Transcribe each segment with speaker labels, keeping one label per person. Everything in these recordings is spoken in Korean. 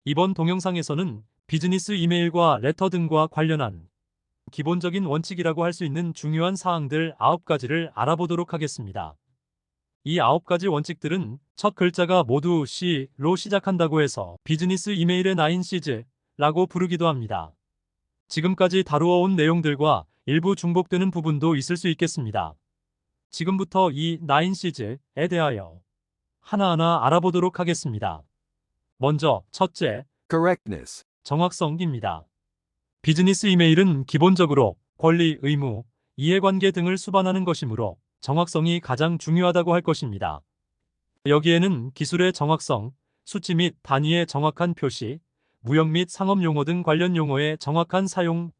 Speaker 1: 이번 동영상에서는 비즈니스 이메일과 레터 등과 관련한 기본적인 원칙이라고 할 수 있는 중요한 사항들 9가지를 알아보도록 하겠습니다. 이 9가지 원칙들은 첫 글자가 모두 C로 시작한다고 해서 비즈니스 이메일의 9C'라고 부르기도 합니다. 지금까지 다루어 온 내용들과 일부 중복되는 부분도 있을 수 있겠습니다. 지금부터 이 9C'에 대하여 하나하나 알아보도록 하겠습니다. 먼저 첫째,
Speaker 2: Correctness.
Speaker 1: 정확성입니다. 비즈니스 이메일은 기본적으로 권리, 의무, 이해관계 등을 수반하는 것이므로 정확성이 가장 중요하다고 할 것입니다. 여기에는 기술의 정확성, 수치 및 단위의 정확한 표시, 무역 및 상업 용어 등 관련 용어의 정확한 사용,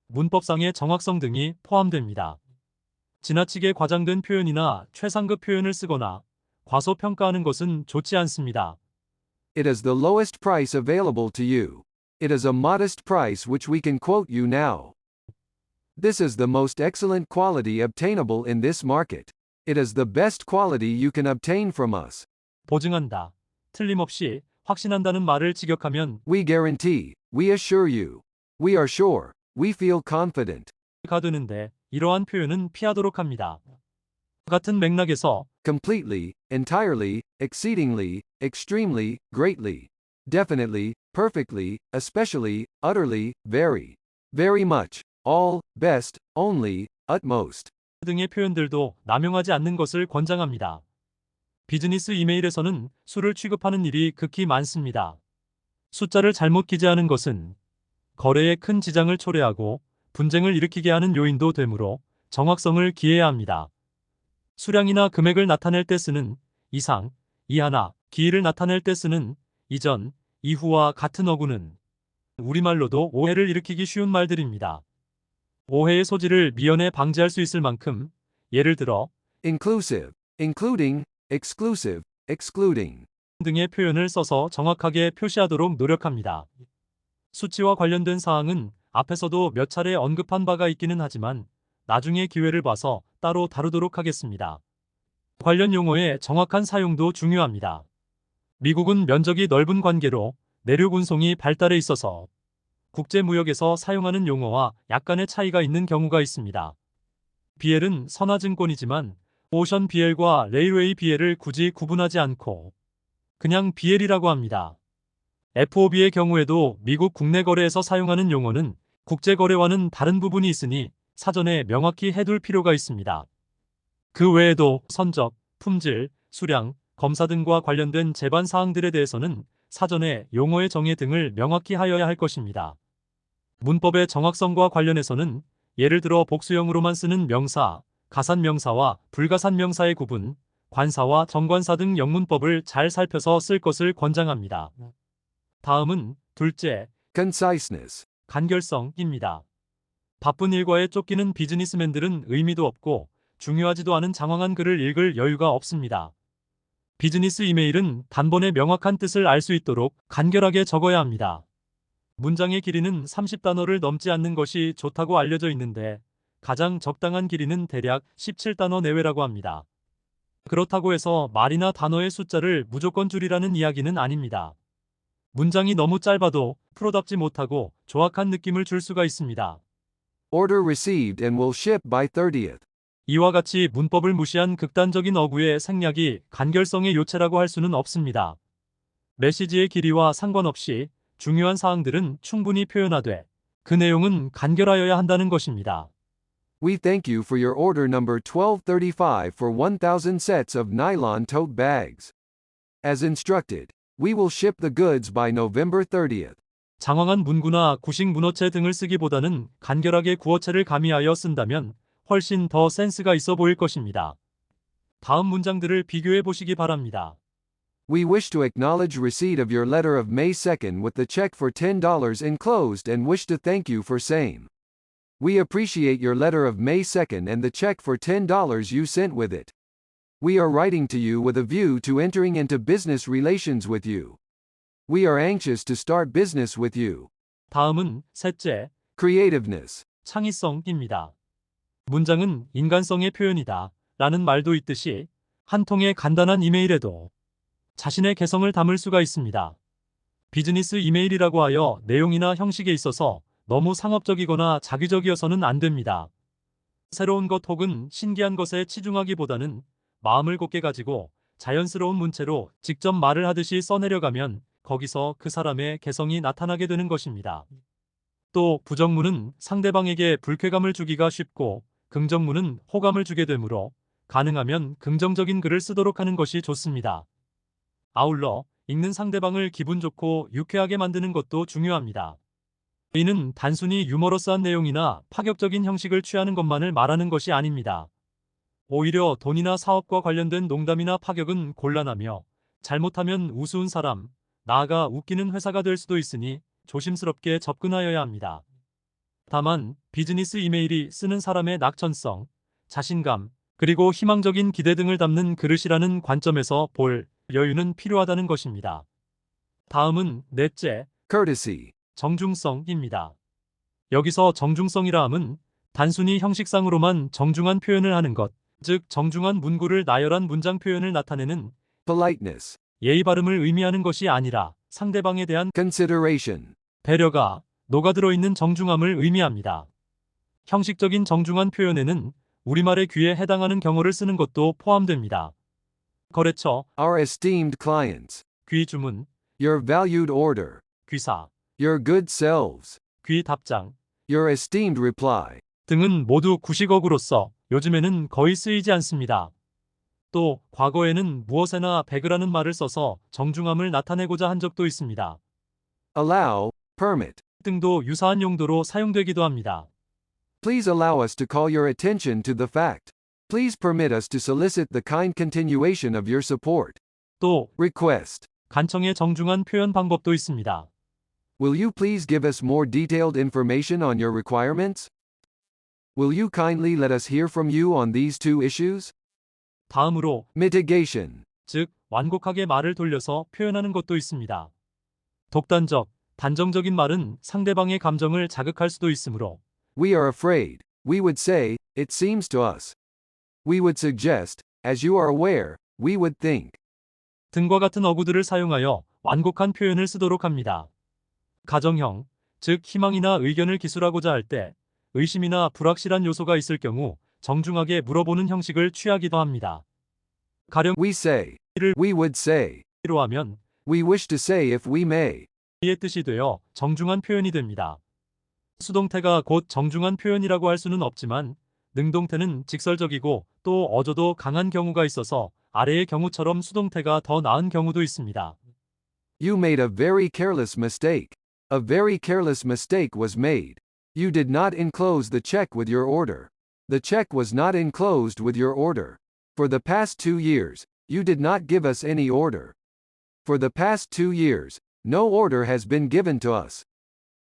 Speaker 1: 문법상의 정확성 등이 포함됩니다. 지나치게 과장된 표현이나 최상급 표현을 쓰거나 과소평가하는 것은 좋지 않습니다.
Speaker 2: It is the lowest price available to you. It is a modest price which we can quote you now. This is the most excellent quality obtainable in this market. It is the best quality you can obtain from us.
Speaker 1: 보증한다. 틀림없이 확신한다는 말을 직역하면
Speaker 2: We guarantee, we assure you. We are sure, we feel confident.
Speaker 1: 가 되는데 이러한 표현은 피하도록 합니다. 같은 맥락에서
Speaker 2: Completely, entirely, exceedingly, extremely, greatly. Definitely, perfectly, especially, utterly, very. Very much, all, best, only, utmost.
Speaker 1: 등의 표현들도 남용하지 않는 것을 권장합니다. 비즈니스 이메일에서는 수를 취급하는 일이 극히 많습니다. 숫자를 잘못 기재하는 것은 거래에 큰 지장을 초래하고 분쟁을 일으키게 하는 요인도 되므로 정확성을 기해야 합니다. 수량이나 금액을 나타낼 때 쓰는 이상, 이하나, 기일을 나타낼 때 쓰는 이전, 이후와 같은 어구는 우리말로도 오해를 일으키기 쉬운 말들입니다. 오해의 소지를 미연에 방지할 수 있을 만큼 예를 들어
Speaker 2: Inclusive, including, exclusive, excluding.
Speaker 1: 등의 표현을 써서 정확하게 표시하도록 노력합니다. 수치와 관련된 사항은 앞에서도 몇 차례 언급한 바가 있기는 하지만 나중에 기회를 봐서 따로 다루도록 하겠습니다. 관련 용어의 정확한 사용도 중요합니다. 미국은 면적이 넓은 관계로 내륙 운송이 발달해 있어서 국제무역에서 사용하는 용어와 약간의 차이가 있는 경우가 있습니다. BL은 선화증권이지만 오션 BL과 레일웨이 BL을 굳이 구분하지 않고 그냥 BL이라고 합니다. FOB의 경우에도 미국 국내 거래에서 사용하는 용어는 국제거래와는 다른 부분이 있으니 사전에 명확히 해둘 필요가 있습니다. 그 외에도 선적, 품질, 수량, 검사 등과 관련된 제반 사항들에 대해서는 사전에 용어의 정의 등을 명확히 하여야 할 것입니다. 문법의 정확성과 관련해서는 예를 들어 복수형으로만 쓰는 명사, 가산명사와 불가산명사의 구분, 관사와 정관사 등 영문법을 잘 살펴서 쓸 것을 권장합니다. 다음은 둘째,
Speaker 2: Conciseness.
Speaker 1: 간결성입니다. 바쁜 일과에 쫓기는 비즈니스맨들은 의미도 없고 중요하지도 않은 장황한 글을 읽을 여유가 없습니다. 비즈니스 이메일은 단번에 명확한 뜻을 알 수 있도록 간결하게 적어야 합니다. 문장의 길이는 30단어를 넘지 않는 것이 좋다고 알려져 있는데 가장 적당한 길이는 대략 17단어 내외라고 합니다. 그렇다고 해서 말이나 단어의 숫자를 무조건 줄이라는 이야기는 아닙니다. 문장이 너무 짧아도 프로답지 못하고 조악한 느낌을 줄 수가 있습니다.
Speaker 2: Order received and will ship by 30th.
Speaker 1: 이와 같이 문법을 무시한 극단적인 어구의 생략이 간결성의 요체라고 할 수는 없습니다. 메시지의 길이와 상관없이 중요한 사항들은 충분히 표현하되 그 내용은 간결하여야 한다는 것입니다.
Speaker 2: We thank you for your order number 1235 for 1,000 sets of nylon tote bags. As instructed, we will ship the goods by November 30th.
Speaker 1: 장황한 문구나 구식 문어체 등을 쓰기보다는 간결하게 구어체를 가미하여 쓴다면 훨씬 더 센스가 있어 보일 것입니다. 다음 문장들을 비교해 보시기 바랍니다.
Speaker 2: We wish to acknowledge receipt of your letter of May 2nd with the check for $10 enclosed and wish to thank you for same. We appreciate your letter of May 2nd and the check for $10 you sent with it. We are writing to you with a view to entering into business relations with you. We are anxious to start business with you.
Speaker 1: 다음은 셋째,
Speaker 2: Creativeness.
Speaker 1: 창의성입니다. 문장은 인간성의 표현이다 라는 말도 있듯이 한 통의 간단한 이메일에도 자신의 개성을 담을 수가 있습니다. 비즈니스 이메일이라고 하여 내용이나 형식에 있어서 너무 상업적이거나 자기적이어서는 안 됩니다. 새로운 것 혹은 신기한 것에 치중하기보다는 마음을 곧게 가지고 자연스러운 문체로 직접 말을 하듯이 써내려가면 거기서 그 사람의 개성이 나타나게 되는 것입니다. 또 부정문은 상대방에게 불쾌감을 주기가 쉽고 긍정문은 호감을 주게 되므로 가능하면 긍정적인 글을 쓰도록 하는 것이 좋습니다. 아울러 읽는 상대방을 기분 좋고 유쾌하게 만드는 것도 중요합니다. 이는 단순히 유머러스한 내용이나 파격적인 형식을 취하는 것만을 말하는 것이 아닙니다. 오히려 돈이나 사업과 관련된 농담이나 파격은 곤란하며 잘못하면 우스운 사람, 나아가 웃기는 회사가 될 수도 있으니 조심스럽게 접근하여야 합니다. 다만 비즈니스 이메일이 쓰는 사람의 낙천성, 자신감, 그리고 희망적인 기대 등을 담는 그릇이라는 관점에서 볼 여유는 필요하다는 것입니다. 다음은 넷째,
Speaker 2: Courtesy.
Speaker 1: 정중성입니다. 여기서 정중성이라 함은 단순히 형식상으로만 정중한 표현을 하는 것, 즉 정중한 문구를 나열한 문장 표현을 나타내는
Speaker 2: Politeness.
Speaker 1: 예의 바름을 의미하는 것이 아니라 상대방에 대한
Speaker 2: Consideration.
Speaker 1: 배려가 녹아들어 있는 정중함을 의미합니다. 형식적인 정중한 표현에는 우리말의 귀에 해당하는 경어를 쓰는 것도 포함됩니다. 거래처,
Speaker 2: Our esteemed clients.
Speaker 1: 귀 주문,
Speaker 2: Your valued order.
Speaker 1: 귀사,
Speaker 2: Your good selves.
Speaker 1: 귀 답장
Speaker 2: Your esteemed reply.
Speaker 1: 등은 모두 구식어구로서 요즘에는 거의 쓰이지 않습니다. 또 과거에는 무엇에나 배그라는 말을 써서 정중함을 나타내고자 한 적도 있습니다.
Speaker 2: Allow, permit.
Speaker 1: 등도 유사한 용도로 사용되기도 합니다.
Speaker 2: Please allow us to call your attention to the fact. Please permit us to solicit the kind continuation of your support.
Speaker 1: 또
Speaker 2: Request.
Speaker 1: 간청의 정중한 표현 방법도 있습니다.
Speaker 2: Will you please give us more detailed information on your requirements? Will you kindly let us hear from you on these two issues?
Speaker 1: 다음으로
Speaker 2: Mitigation.
Speaker 1: 즉 완곡하게 말을 돌려서 표현하는 것도 있습니다. 독단적, 단정적인 말은 상대방의 감정을 자극할 수도 있으므로
Speaker 2: We are afraid. We would say, it seems to us. We would suggest, as you are aware, we would think.
Speaker 1: 등과 같은 어구들을 사용하여 완곡한 표현을 쓰도록 합니다. 가정형, 즉 희망이나 의견을 기술하고자 할 때 의심이나 불확실한 요소가 있을 경우 정중하게 물어보는 형식을 취하기도 합니다. 가령
Speaker 2: We say.
Speaker 1: 이를
Speaker 2: We would say.
Speaker 1: 로 하면
Speaker 2: We wish to say if we may.
Speaker 1: 이의 뜻이 되어 정중한 표현이 됩니다. 수동태가 곧 정중한 표현이라고 할 수는 없지만 능동태는 직설적이고 또 어조도 강한 경우가 있어서 아래의 경우처럼 수동태가 더 나은 경우도 있습니다.
Speaker 2: You made a very careless mistake. A very careless mistake was made. You did not enclose the check with your order. The check was not enclosed with your order. For the past 2 years, you did not give us any order. For the past 2 years, no order has been given to us.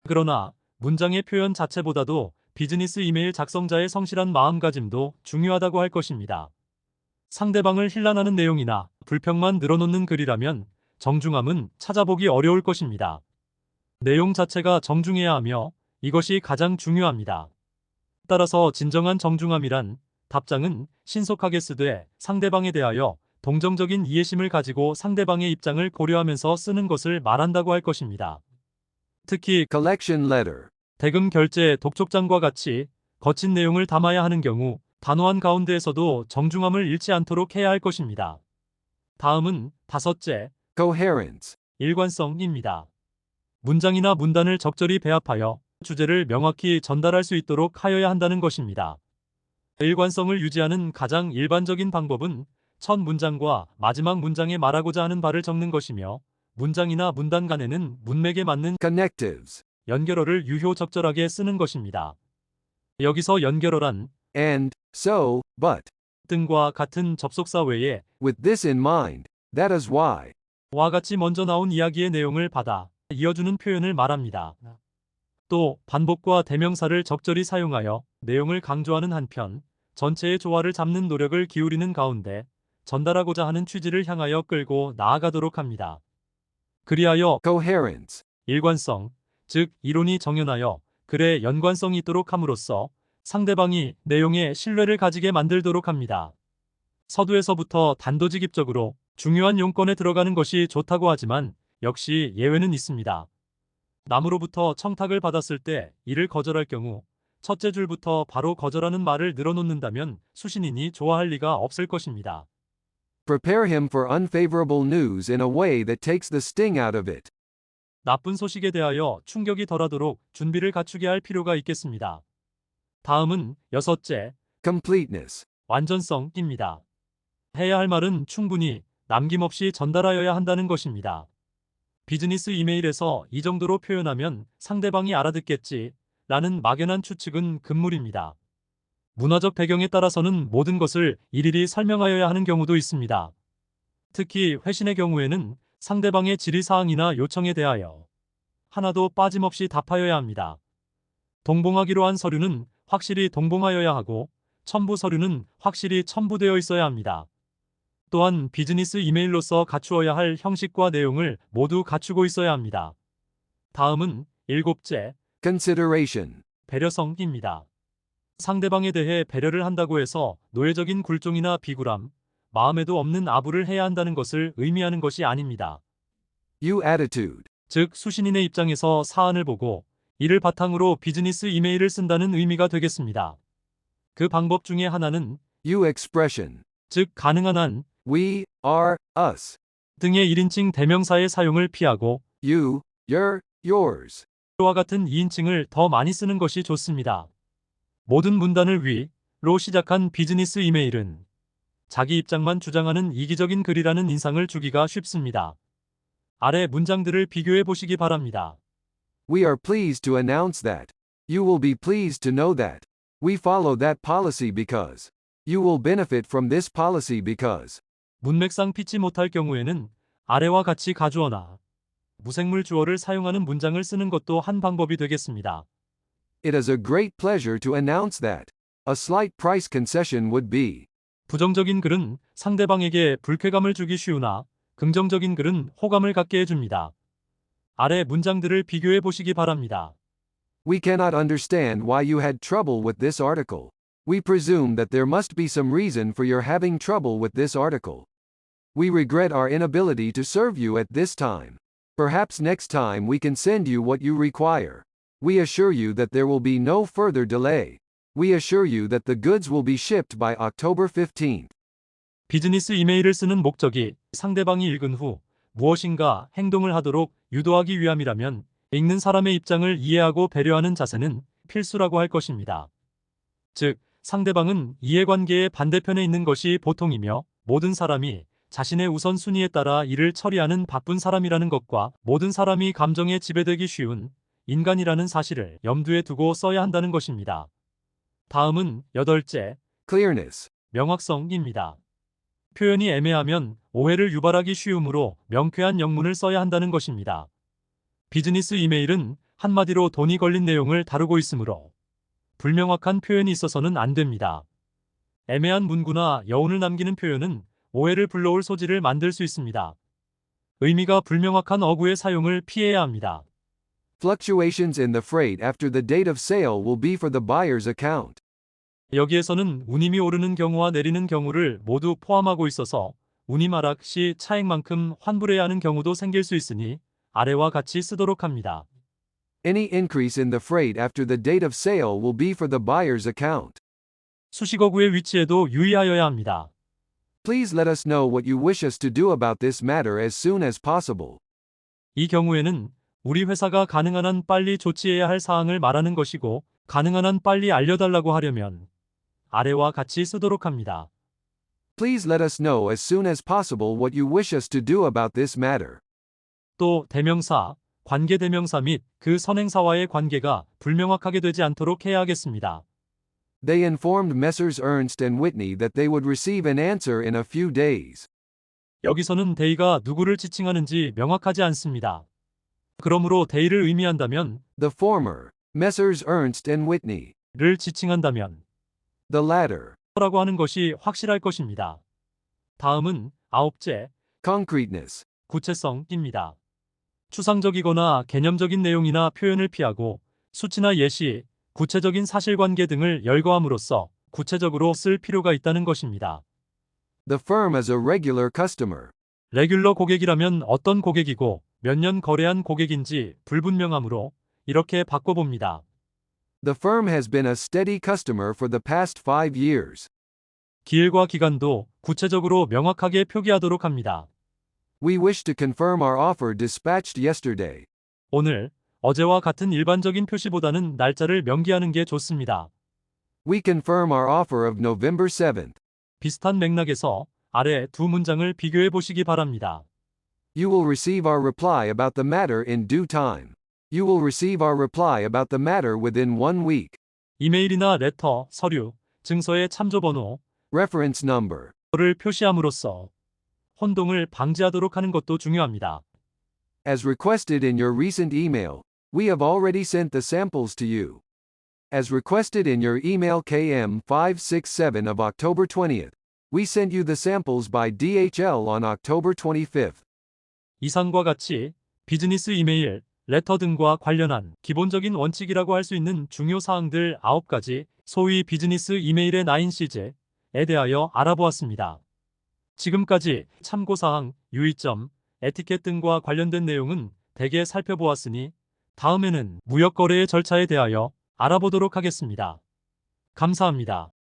Speaker 1: 그러나 문장의 표현 자체보다도 비즈니스 이메일 작성자의 성실한 마음가짐도 중요하다고 할 것입니다. 상대방을 힐난하는 내용이나 불평만 늘어놓는 글이라면 정중함은 찾아보기 어려울 것입니다. 내용 자체가 정중해야 하며 이것이 가장 중요합니다. 따라서 진정한 정중함이란 답장은 신속하게 쓰되 상대방에 대하여 동정적인 이해심을 가지고 상대방의 입장을 고려하면서 쓰는 것을 말한다고 할 것입니다. 특히
Speaker 2: Collection letter.
Speaker 1: 대금 결제 독촉장과 같이 거친 내용을 담아야 하는 경우 단호한 가운데에서도 정중함을 잃지 않도록 해야 할 것입니다. 다음은 다섯째,
Speaker 2: Coherence.
Speaker 1: 일관성입니다. 문장이나 문단을 적절히 배합하여 주제를 명확히 전달할 수 있도록 하여야 한다는 것입니다. 일관성을 유지하는 가장 일반적인 방법은 첫 문장과 마지막 문장에 말하고자 하는 바를 적는 것이며 문장이나 문단 간에는 문맥에 맞는
Speaker 2: Connectives.
Speaker 1: 연결어를 유효적절하게 쓰는 것입니다. 여기서 연결어란
Speaker 2: And, so, but.
Speaker 1: 등과 같은 접속사 외에
Speaker 2: With this in mind, that is why.
Speaker 1: 와 같이 먼저 나온 이야기의 내용을 받아 이어주는 표현을 말합니다. 또 반복과 대명사를 적절히 사용하여 내용을 강조하는 한편 전체의 조화를 잡는 노력을 기울이는 가운데 전달하고자 하는 취지를 향하여 끌고 나아가도록 합니다. 그리하여
Speaker 2: Coherence.
Speaker 1: 일관성, 즉 이론이 정연하여 글에 연관성이 있도록 함으로써 상대방이 내용에 신뢰를 가지게 만들도록 합니다. 서두에서부터 단도직입적으로 중요한 용건에 들어가는 것이 좋다고 하지만 역시 예외는 있습니다. 남으로부터 청탁을 받았을 때 이를 거절할 경우 첫째 줄부터 바로 거절하는 말을 늘어놓는다면 수신인이 좋아할 리가 없을 것입니다.
Speaker 2: Prepare him for unfavorable news in a way that takes the sting out of it.
Speaker 1: 나쁜 소식에 대하여 충격이 덜하도록 준비를 갖추게 할 필요가 있겠습니다. 다음은 여섯째,
Speaker 2: Completeness.
Speaker 1: 완전성입니다. 해야 할 말은 충분히 남김없이 전달하여야 한다는 것입니다. 비즈니스 이메일에서 이 정도로 표현하면 상대방이 알아듣겠지 라는 막연한 추측은 금물입니다. 문화적 배경에 따라서는 모든 것을 일일이 설명하여야 하는 경우도 있습니다. 특히 회신의 경우에는 상대방의 질의사항이나 요청에 대하여 하나도 빠짐없이 답하여야 합니다. 동봉하기로 한 서류는 확실히 동봉하여야 하고 첨부 서류는 확실히 첨부되어 있어야 합니다. 또한 비즈니스 이메일로서 갖추어야 할 형식과 내용을 모두 갖추고 있어야 합니다. 다음은 일곱째,
Speaker 2: Consideration.
Speaker 1: 배려성입니다. 상대방에 대해 배려를 한다고 해서 노예적인 굴종이나 비굴함, 마음에도 없는 아부를 해야 한다는 것을 의미하는 것이 아닙니다.
Speaker 2: You attitude.
Speaker 1: 즉, 수신인의 입장에서 사안을 보고 이를 바탕으로 비즈니스 이메일을 쓴다는 의미가 되겠습니다. 그 방법 중에 하나는
Speaker 2: You expression.
Speaker 1: 즉 가능한 한
Speaker 2: We, are, us.
Speaker 1: 등의 1인칭 대명사의 사용을 피하고
Speaker 2: You, your, yours.
Speaker 1: 와 같은 2인칭을 더 많이 쓰는 것이 좋습니다. 모든 문단을 위로 시작한 비즈니스 이메일은 자기 입장만 주장하는 이기적인 글이라는 인상을 주기가 쉽습니다. 아래 문장들을 비교해 보시기 바랍니다.
Speaker 2: We are pleased to announce that. You will be pleased to know that. We follow that policy because. You will benefit from this policy because.
Speaker 1: 문맥상 피치 못할 경우에는 아래와 같이 가주어나 무생물 주어를 사용하는 문장을 쓰는 것도 한 방법이 되겠습니다.
Speaker 2: It is a great pleasure to announce that. A slight price concession would be.
Speaker 1: 부정적인 글은 상대방에게 불쾌감을 주기 쉬우나 긍정적인 글은 호감을 갖게 해줍니다. 아래 문장들을 비교해 보시기 바랍니다.
Speaker 2: We cannot understand why you had trouble with this article. We presume that there must be some reason for your having trouble with this article. We regret our inability to serve you at this time. Perhaps next time we can send you what you require. We assure you that there will be no further delay. We assure you that the goods will be shipped by October 15th.
Speaker 1: 비즈니스 이메일을 쓰는 목적이 상대방이 읽은 후 무엇인가 행동을 하도록 유도하기 위함이라면 읽는 사람의 입장을 이해하고 배려하는 자세는 필수라고 할 것입니다. 즉, 상대방은 이해관계의 반대편에 있는 것이 보통이며 모든 사람이 자신의 우선순위에 따라 일을 처리하는 바쁜 사람이라는 것과 모든 사람이 감정에 지배되기 쉬운 인간이라는 사실을 염두에 두고 써야 한다는 것입니다. 다음은 여덟째,
Speaker 2: Clearness.
Speaker 1: 명확성입니다. 표현이 애매하면 오해를 유발하기 쉬우므로 명쾌한 영문을 써야 한다는 것입니다. 비즈니스 이메일은 한마디로 돈이 걸린 내용을 다루고 있으므로 불명확한 표현이 있어서는 안 됩니다. 애매한 문구나 여운을 남기는 표현은 오해를 불러올 소지를 만들 수 있습니다. 의미가 불명확한 어구의 사용을 피해야 합니다.
Speaker 2: Fluctuations in the freight after the date of sale will be for the buyer's account.
Speaker 1: 여기에서는 운임이 오르는 경우와 내리는 경우를 모두 포함하고 있어서 운임 하락 시 차액만큼 환불해야 하는 경우도 생길 수 있으니 아래와 같이 쓰도록 합니다.
Speaker 2: Any increase in the freight after the date of sale will be for the buyer's account.
Speaker 1: 수식어구의 위치에도 유의하여야 합니다.
Speaker 2: Please let us know what you wish us to do about this matter as soon as possible.
Speaker 1: 이 경우에는 우리 회사가 가능한 한 빨리 조치해야 할 사항을 말하는 것이고 가능한 한 빨리 알려달라고 하려면 아래와 같이 쓰도록 합니다.
Speaker 2: Please let us know as soon as possible what you wish us to do about this matter.
Speaker 1: 또 대명사, 관계대명사 및 그 선행사와의 관계가 불명확하게 되지 않도록 해야 하겠습니다.
Speaker 2: They informed Messrs. Ernst and Whitney that they would receive an answer in a few days.
Speaker 1: 여기서는 대의가 누구를 지칭하는지 명확하지 않습니다. 그러므로 대의를 의미한다면
Speaker 2: The former, Messrs. Ernst and Whitney.
Speaker 1: 를 지칭한다면
Speaker 2: The latter,
Speaker 1: 라고 하는 것이 확실할 것입니다. 다음은 아홉째,
Speaker 2: concreteness.
Speaker 1: 구체성입니다. 추상적이거나 개념적인 내용이나 표현을 피하고 수치나 예시, 구체적인 사실관계 등을 열거함으로써 구체적으로 쓸 필요가 있다는 것입니다.
Speaker 2: The firm is a regular customer.
Speaker 1: 레귤러 고객이라면 어떤 고객이고 몇 년 거래한 고객인지 불분명하므로 이렇게 바꿔봅니다.
Speaker 2: The firm has been a steady customer for the past 5 years.
Speaker 1: 기일과 기간도 구체적으로 명확하게 표기하도록 합니다.
Speaker 2: We wish to confirm our offer dispatched yesterday.
Speaker 1: 오늘, 어제와 같은 일반적인 표시보다는 날짜를 명기하는 게 좋습니다.
Speaker 2: We confirm our offer of November 7th.
Speaker 1: 비슷한 맥락에서 아래 두 문장을 비교해 보시기 바랍니다.
Speaker 2: You will receive our reply about the matter in due time. You will receive our reply about the matter within 1 week.
Speaker 1: 이메일이나 레터, 서류, 증서의 참조번호,
Speaker 2: Reference number.
Speaker 1: 를 표시함으로써 혼동을 방지하도록 하는 것도 중요합니다.
Speaker 2: As requested in your recent email, we have already sent the samples to you. As requested in your email KM567 of October 20th, we sent you the samples by DHL on October 25th.
Speaker 1: 이상과 같이 비즈니스 이메일, 레터 등과 관련한 기본적인 원칙이라고 할 수 있는 중요 사항들 9가지, 소위 비즈니스 이메일의 9C'에 대하여 알아보았습니다. 지금까지 참고사항, 유의점, 에티켓 등과 관련된 내용은 대개 살펴보았으니 다음에는 무역거래의 절차에 대하여 알아보도록 하겠습니다. 감사합니다.